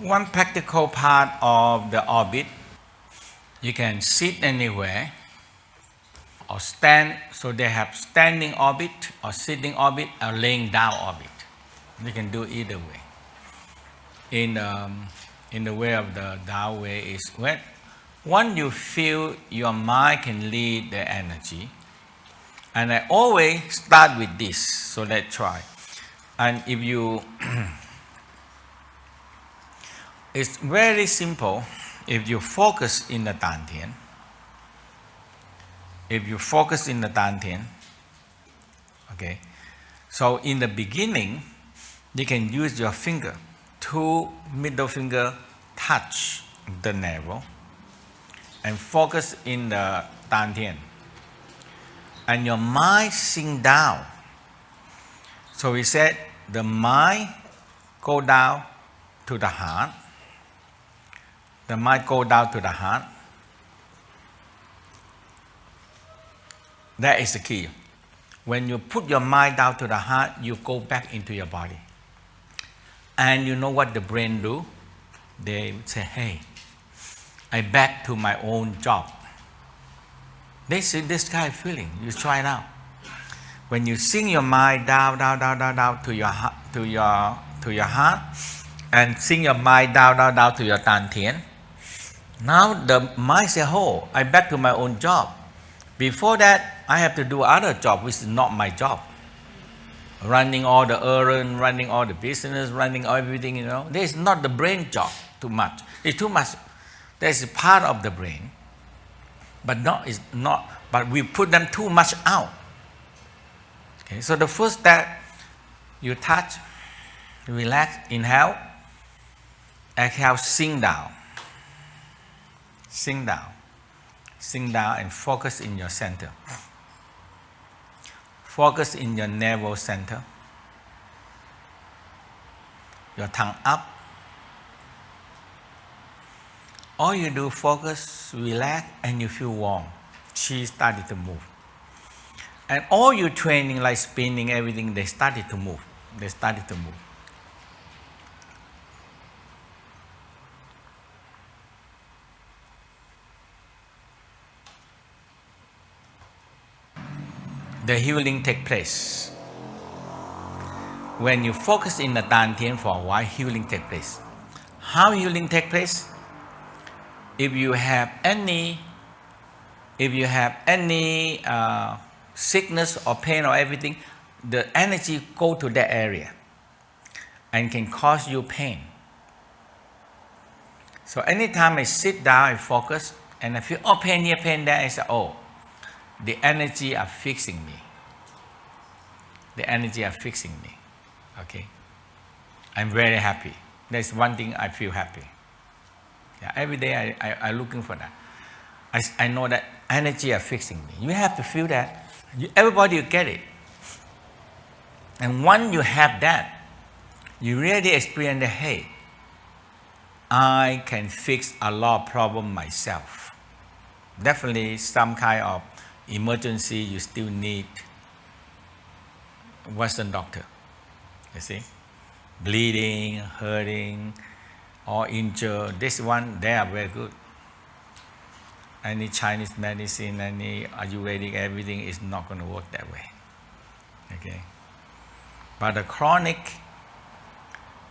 One practical part of the orbit, you can sit anywhere or stand, so they have standing orbit or sitting orbit or laying down orbit. You can do either way. In the way of the Tao way is when you feel your mind can lead the energy, and I always start with this, so let's try. And if you, it's very simple. If you focus in the Dantian, okay, so in the beginning, you can use your finger, two middle finger touch the navel and focus in the Dantian. And your mind sink down. So we said the mind go down to the heart. The mind go down to the heart. That is the key. When you put your mind down to the heart, you go back into your body. And you know what the brain do? They say, hey, I back to my own job. They see this kind of feeling. You try it out. When you sink your mind down to your heart, and sink your mind down to your Dantian, now the mind says, oh, I back to my own job. Before that, I have to do other job, which is not my job. Running all the errand, running all the business, running everything, This is not the brain job too much. It's too much. That's part of the brain. But but we put them too much out. Okay, so the first step, you touch, relax, inhale, exhale, sink down, and focus in your center. Focus in your navel center. Your tongue up. All you do, focus, relax, and you feel warm. Chi started to move. And all your training, like spinning, everything, they started to move. The healing takes place. When you focus in the Dantian for a while, healing takes place. How healing takes place? If you have any sickness or pain or everything, the energy go to that area and can cause you pain. So anytime I sit down, I focus, and I feel, oh, pain here, pain there, I say, oh, the energy are fixing me. Okay? I'm very happy. That's one thing I feel happy. Yeah, every day I'm looking for that. I know that energy are fixing me. You have to feel that. Everybody get it. And once you have that, you really experience that, hey, I can fix a lot of problems myself. Definitely some kind of emergency, you still need Western doctor. You see? Bleeding, hurting, or injured. This one, they are very good. Any Chinese medicine, any Ayurvedic, everything is not going to work that way. Okay? But the chronic,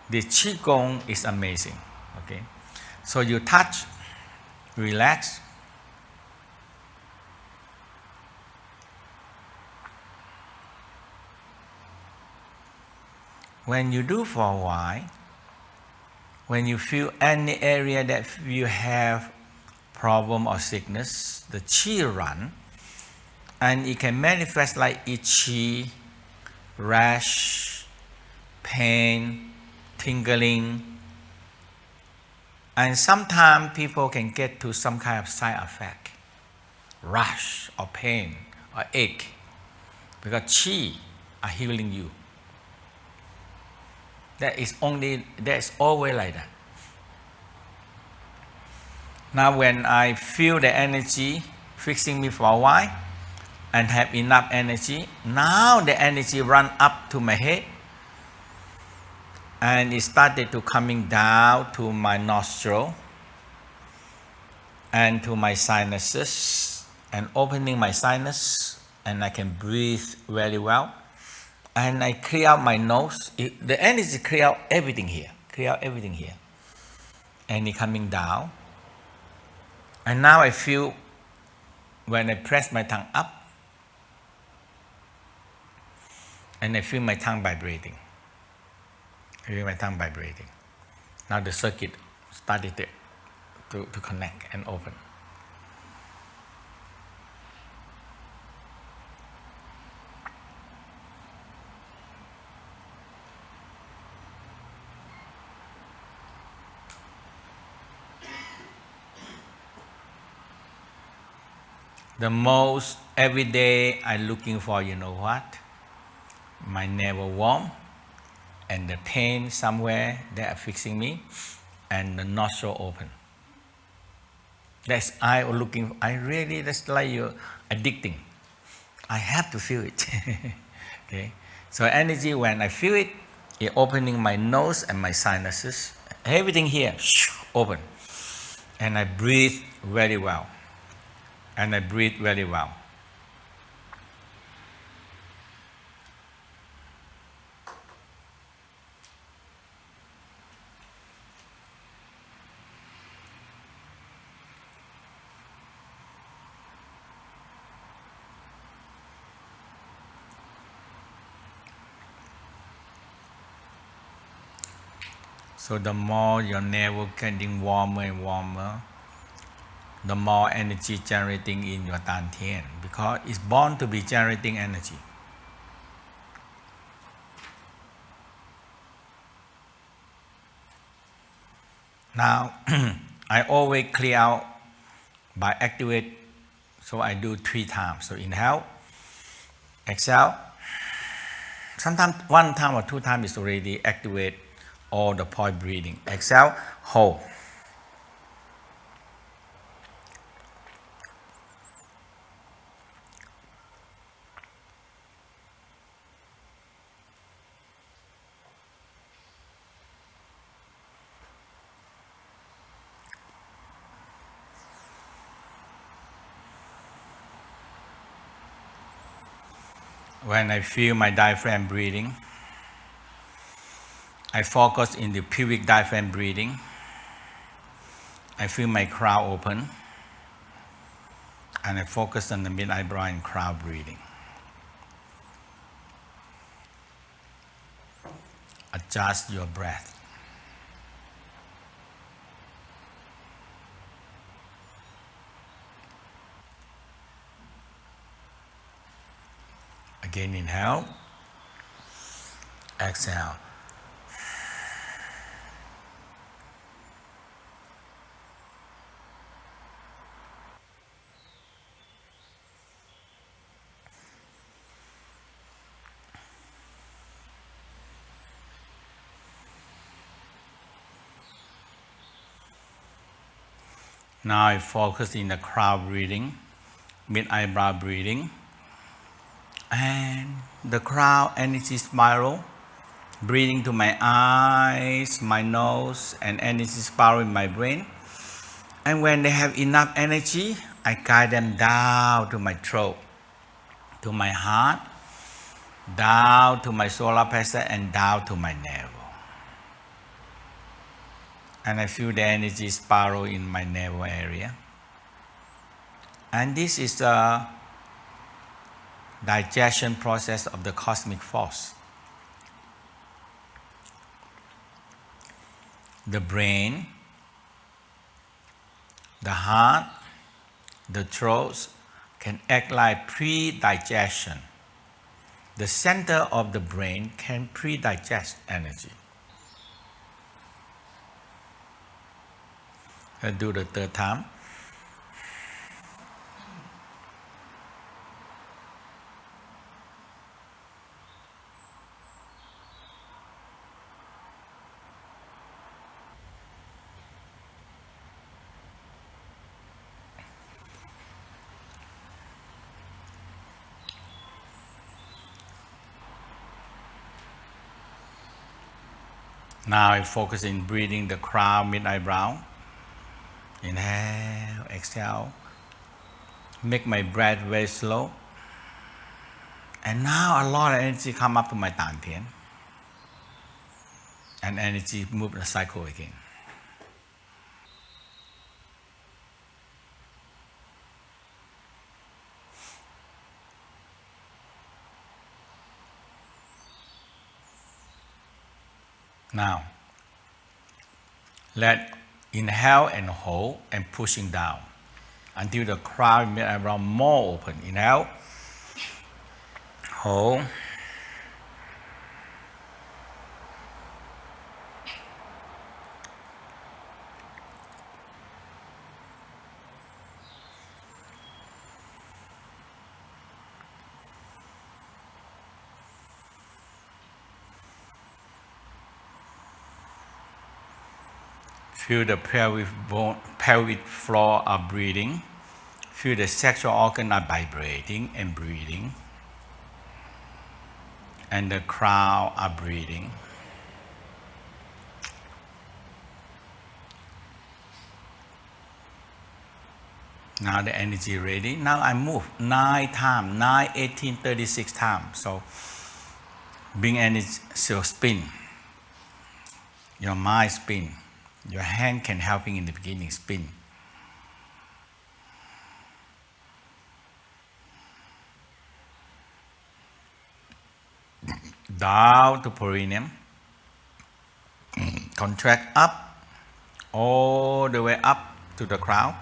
the Qigong is amazing. Okay? So you touch, relax. When you do for a while, when you feel any area that you have problem or sickness, the Qi run, and it can manifest like itchy, rash, pain, tingling, and sometimes people can get to some kind of side effect, rash or pain or ache, because Qi are healing you. That's always like that. Now when I feel the energy fixing me for a while and have enough energy, now the energy run up to my head And it started to coming down to my nostril and to my sinuses and opening my sinus, and I can breathe very well. And I clear out my nose. The energy clear out everything here. Clear out everything here. And it coming down. And now I feel when I press my tongue up, and I feel my tongue vibrating. I feel my tongue vibrating. Now the circuit started to connect and open. The most every day I'm looking for, you know what? My navel warm and the pain somewhere they are fixing me and the nostril open. That's that's like you addicting. I have to feel it. Okay. So energy, when I feel it, it opening my nose and my sinuses. Everything here, open. And I breathe very well. And I breathe very well. So the more your navel getting warmer and warmer, the more energy generating in your dantian, because it's born to be generating energy. Now, I always clear out by activate, so I do 3 times. So inhale, exhale. Sometimes 1 time or 2 times is already activate all the point breathing. Exhale, hold. When I feel my diaphragm breathing, I focus in the pubic diaphragm breathing. I feel my crown open, and I focus on the mid eyebrow and crown breathing. Adjust your breath. Again, inhale, exhale. Now I focus in the crown breathing, mid eyebrow breathing, and the crown energy spiral, breathing to my eyes, my nose, and energy spiral in my brain. And when they have enough energy, I guide them down to my throat, to my heart, down to my solar plexus, and down to my navel. And I feel the energy spiral in my navel area. And this is the digestion process of the cosmic force. The brain, the heart, the throat can act like pre-digestion. The center of the brain can pre-digest energy. Let's do the 3rd time. Now I focus in breathing the crown, mid eyebrow. Inhale, exhale. Make my breath very slow. And now a lot of energy come up to my dantian. And energy move the cycle again. Now, let inhale and hold and pushing down until the crown mid eyebrow more open. Inhale, hold. Feel the pelvic floor are breathing. Feel the sexual organ are vibrating and breathing. And the crown are breathing. Now the energy ready. Now I move 9 times, 9, 18, 36 times. So bring energy, so spin. Your mind spin. Your hand can helping in the beginning spin. Down to perineum. Contract up, all the way up to the crown.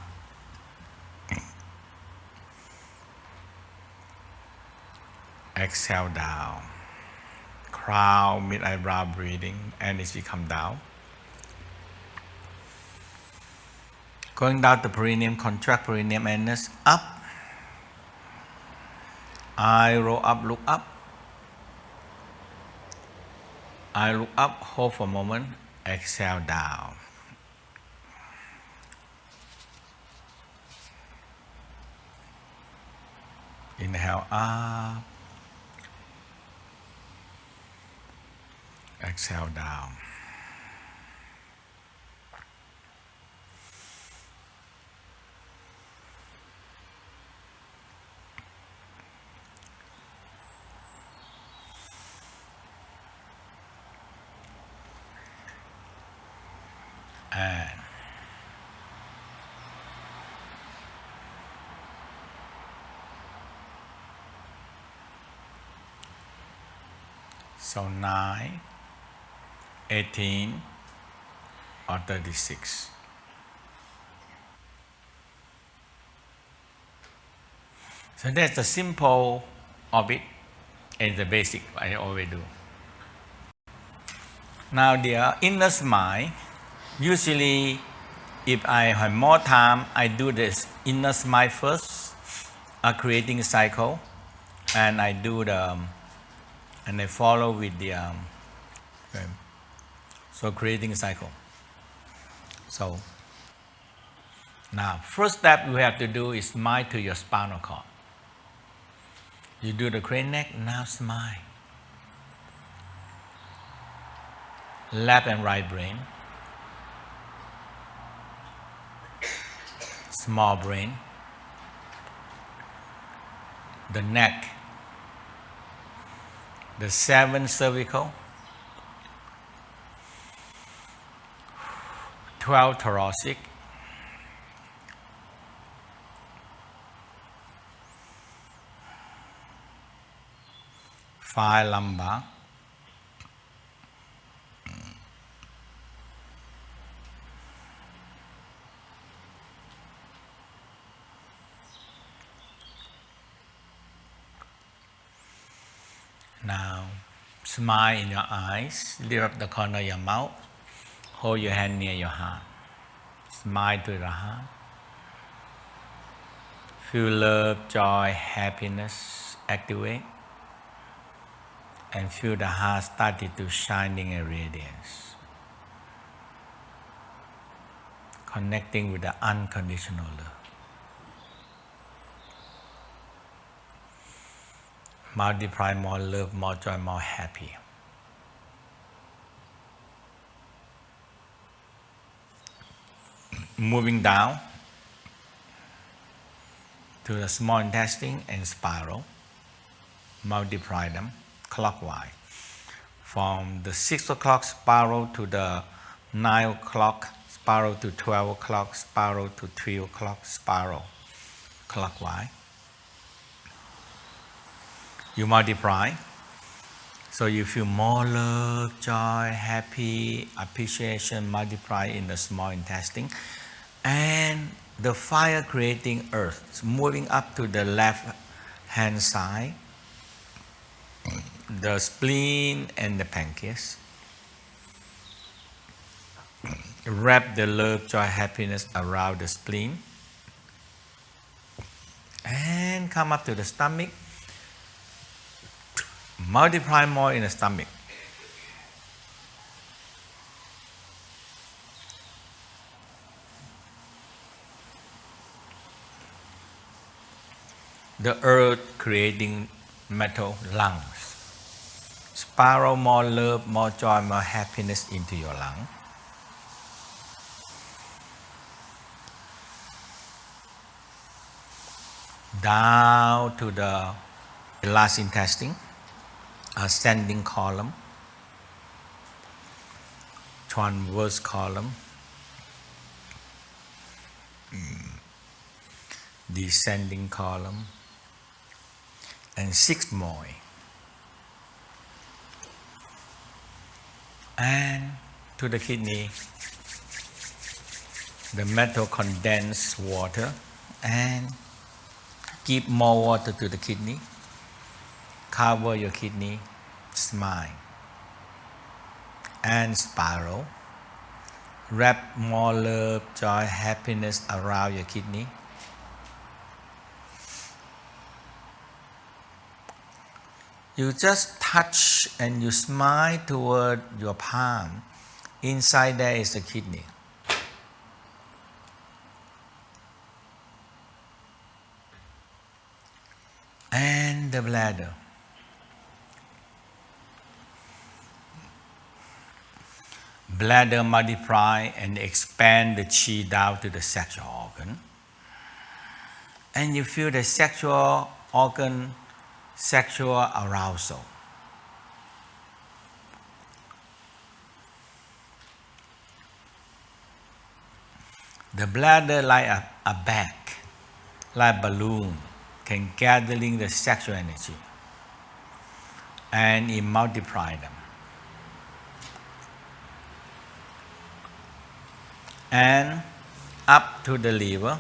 Exhale down. Crown, mid eyebrow breathing, energy come down. Going down to perineum, contract perineum endless, up. I roll up, look up. I look up, hold for a moment, exhale down. Inhale up. Exhale down. And so 9, 18 or 36. So that's the simple orbit and the basic I always do. Now the inner smile, usually if I have more time, I do this inner smile first, creating a cycle, and I do the, and I follow with the, okay. So creating a cycle. So now first step you have to do is smile to your spinal cord. You do the crane neck, now smile. Left and right brain. Small brain. The neck. The 7 cervical. 12 thoracic. 5 lumbar. Now, smile in your eyes, lift up the corner of your mouth, hold your hand near your heart. Smile to the heart. Feel love, joy, happiness activate. And feel the heart started to shining in radiance. Connecting with the unconditional love. Multiply more love, more joy, more happy. moving down to the small intestine and spiral, multiply them clockwise. From the 6 o'clock spiral to the 9 o'clock spiral to 12 o'clock spiral to 3 o'clock spiral, clockwise. You multiply, so you feel more love, joy, happy, appreciation multiply in the small intestine. And the fire creating earth is moving up to the left hand side, the spleen and the pancreas. Wrap the love, joy, happiness around the spleen. And come up to the stomach. Multiply more in the stomach. The earth creating metal lungs. Spiral more love, more joy, more happiness into your lung. Down to the last intestine, ascending column, transverse column, descending column, and sigmoid. And to the kidney, the metal condensed water, and give more water to the kidney. Cover your kidney, smile, and spiral. Wrap more love, joy, happiness around your kidney. You just touch and you smile toward your palm. Inside there is the kidney. And the bladder. Bladder multiply and expand the chi down to the sexual organ. And you feel the sexual organ, sexual arousal. The bladder like a bag, like a balloon, can gathering the sexual energy and it multiply them. And up to the liver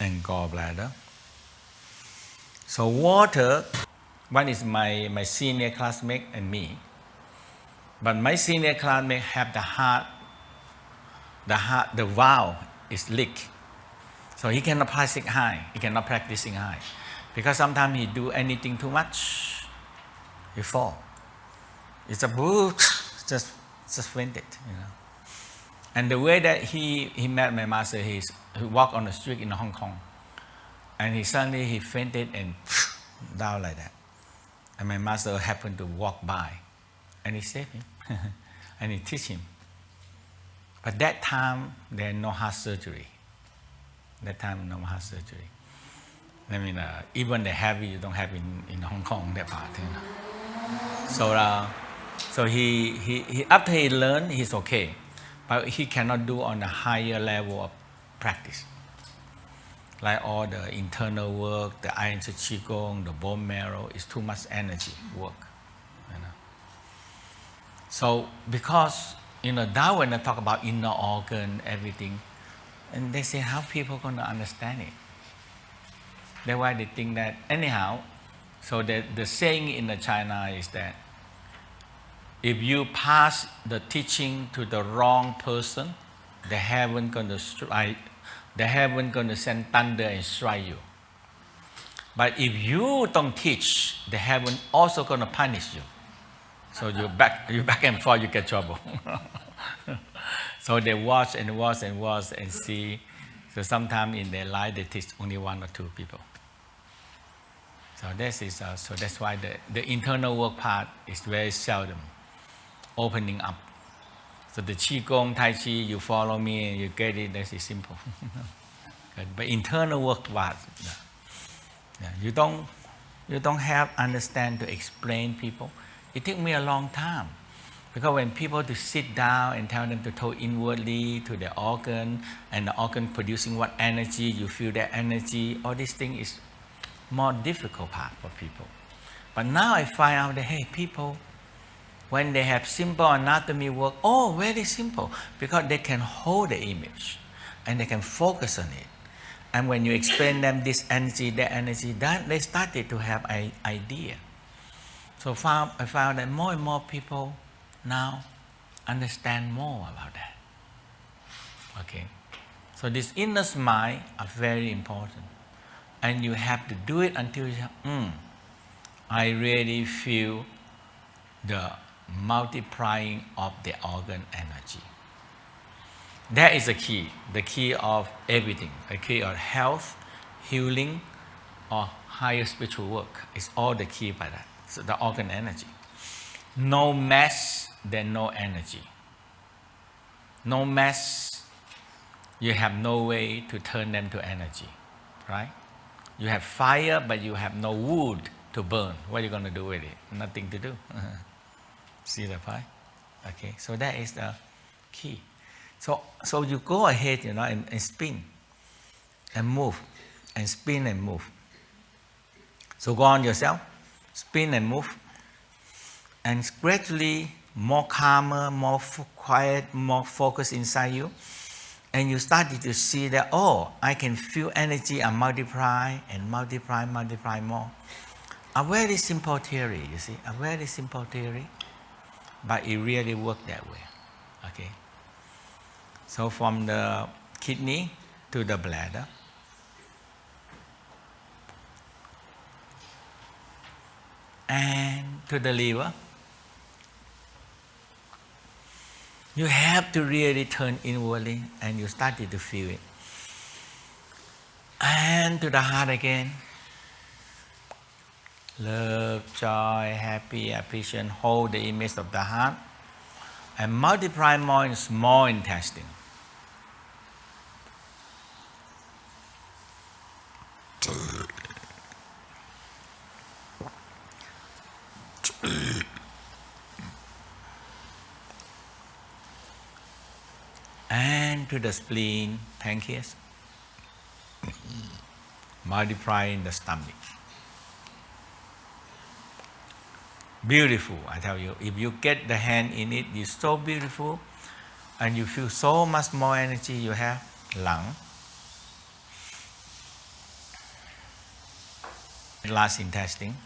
and gallbladder. So water, one is my senior classmate and me. But my senior classmate have the valve is leak. So he cannot pass it high, he cannot practice it high. Because sometimes he do anything too much, he fall. It's a boot, just fainted, you know. And the way that he met my master, he walked on the street in Hong Kong. And he suddenly fainted and down like that. And my master happened to walk by. And he saved him. And he teach him. But that time, there had no heart surgery. That time, no heart surgery. I mean, even the heavy, you don't have in Hong Kong, that part. You know. So he after he learned, he's okay. But he cannot do on a higher level of practice. Like all the internal work, the iron qigong, the bone marrow, is too much energy work. You know. So because Tao when they talk about inner organ, everything, and they say how people gonna understand it. That's why they think that anyhow. So the saying in the China is that if you pass the teaching to the wrong person, the heaven gonna send thunder and strike you. But if you don't teach, the heaven also gonna punish you. So you back and forth, you get trouble. So they watch and see. So sometimes in their life they teach only one or two people. So so that's why the internal work part is very seldom opening up. So the Qigong, Tai Chi, you follow me and you get it, that is simple. But internal work, what? You don't have understand to explain people. It took me a long time. Because when people to sit down and tell them to talk inwardly to the organ, and the organ producing what energy, you feel that energy, all these things is more difficult part for people. But now I find out that, hey, people, when they have simple anatomy work, very simple, because they can hold the image and they can focus on it. And when you explain them this energy, that energy, then they started to have an idea. So I found that more and more people now understand more about that. Okay, so this inner mind are very important, and you have to do it until you say, I really feel the multiplying of the organ energy. That is the key of everything, the key of health, healing, or higher spiritual work. It's all the key by that. So the organ energy. No mass, then no energy. No mass, you have no way to turn them to energy, right? You have fire, but you have no wood to burn. What are you going to do with it? Nothing to do. See the point? Okay, so that is the key. So you go ahead, and spin and move, and spin and move. So go on yourself, spin and move, and gradually more calmer, more quiet, more focused inside you, and you started to see that, I can feel energy and multiply more. A very simple theory, you see, a very simple theory, but it really works that way. Okay. So from the kidney to the bladder, and to the liver, you have to really turn inwardly, and you started to feel it. And to the heart again. Love, joy, happy, appreciation, hold the image of the heart, and multiply more in small intestine. And to the spleen, pancreas, multiply in the stomach. Beautiful, I tell you. If you get the hand in it, it's so beautiful, and you feel so much more energy. You have lung, last intestine,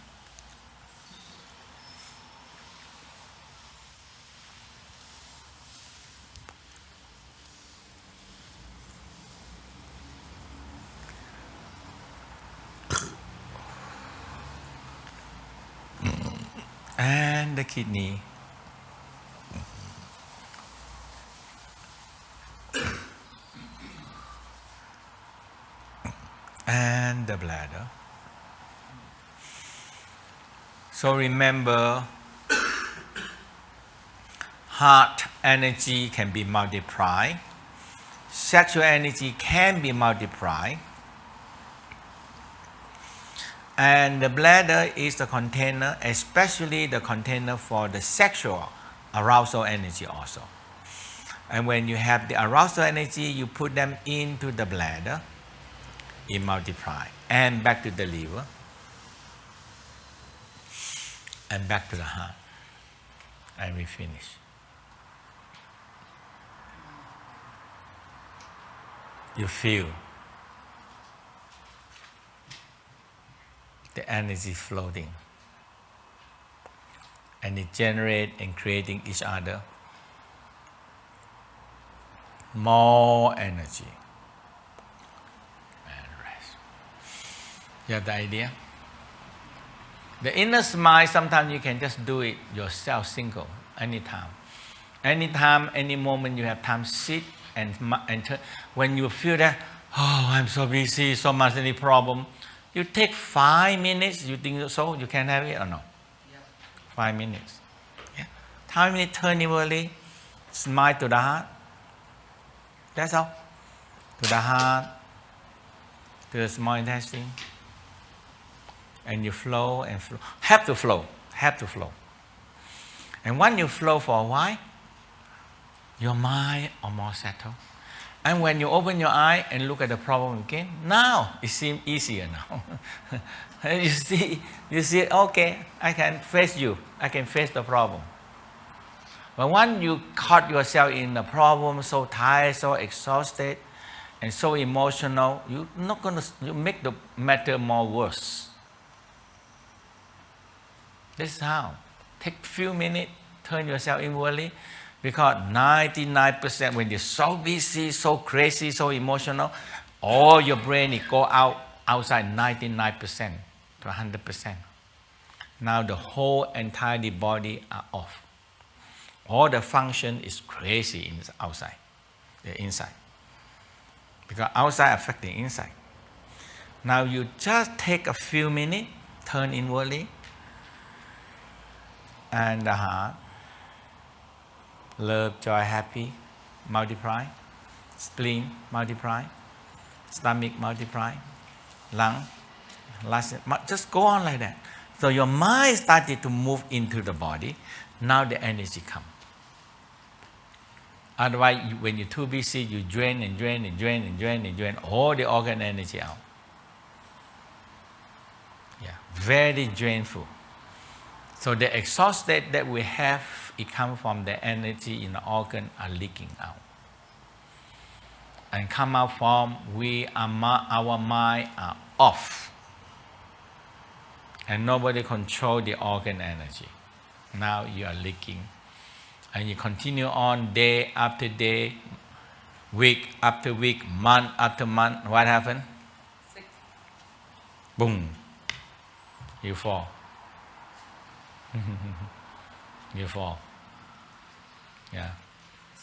and the kidney, and the bladder. So remember, heart energy can be multiplied, sexual energy can be multiplied, and the bladder is the container, especially the container for the sexual arousal energy also. And when you have the arousal energy, you put them into the bladder, it multiplies, and back to the liver, and back to the heart, and we finish. You feel the energy floating, and it generates and creating each other more energy, and rest. You have the idea? The inner mind, sometimes you can just do it yourself, single, anytime. Anytime, any moment you have time, sit and turn. When you feel that, I'm so busy, so much any problem, you take 5 minutes, you think so, you can have it or no? Yeah. 5 minutes. Yeah. 5 minutes, turn inwardly, Smile to the heart. That's all. To the heart, to the small intestine. And you flow and flow. Have to flow. Have to flow. And when you flow for a while, your mind are more settled. And when you open your eye and look at the problem again, now it seems easier now. you see, okay, I can face you. I can face the problem. But when you caught yourself in the problem, so tired, so exhausted, and so emotional, you make the matter more worse. This is how. Take a few minutes, turn yourself inwardly, because 99% when you're so busy, so crazy, so emotional, all your brain go outside 99% to 100%. Now the whole entire body are off. All the function is crazy outside, the inside. Because outside affecting inside. Now you just take a few minutes, turn inwardly, and the heart, love, joy, happy, multiply, spleen, multiply, stomach, multiply, lung, just go on like that. So your mind started to move into the body, now the energy comes. Otherwise, when you're too busy, you drain all the organ energy out. Yeah, very drainful. So the exhausted that we have, it comes from the energy in the organ are leaking out. And come out from our mind are off. And nobody control the organ energy. Now you are leaking. And you continue on day after day, week after week, month after month. What happened? 6. Boom. You fall. You fall. Yeah.